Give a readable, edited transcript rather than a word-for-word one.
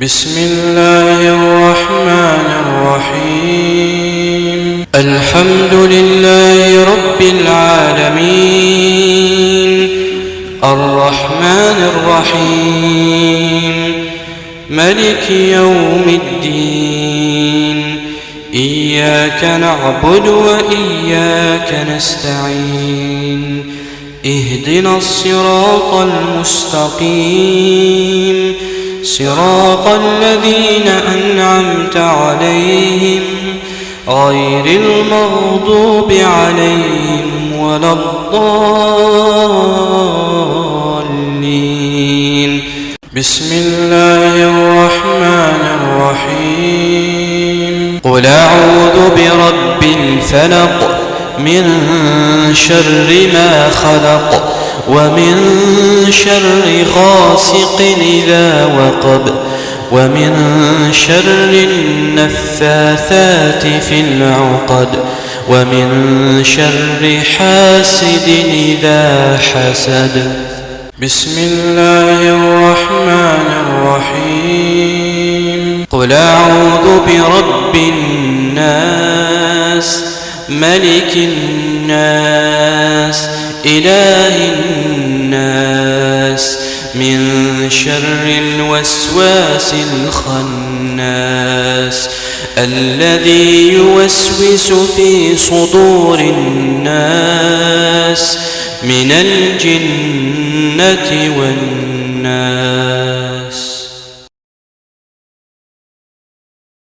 بسم الله الرحمن الرحيم. الحمد لله رب العالمين، الرحمن الرحيم، ملك يوم الدين. إياك نعبد وإياك نستعين. اهدنا الصراط المستقيم، صراط الذين أنعمت عليهم غير المغضوب عليهم ولا الضالين. بسم الله الرحمن الرحيم. قل أعوذ برب الفلق، من شر ما خلق، ومن شر غاسق إذا وقب، ومن شر النفاثات في العقد، ومن شر حاسد إذا حسد. بسم الله الرحمن الرحيم. قل أعوذ برب الناس، ملك الناس، إله الناس، من شر الوسواس الخناس، الذي يوسوس في صدور الناس من الجنة والناس.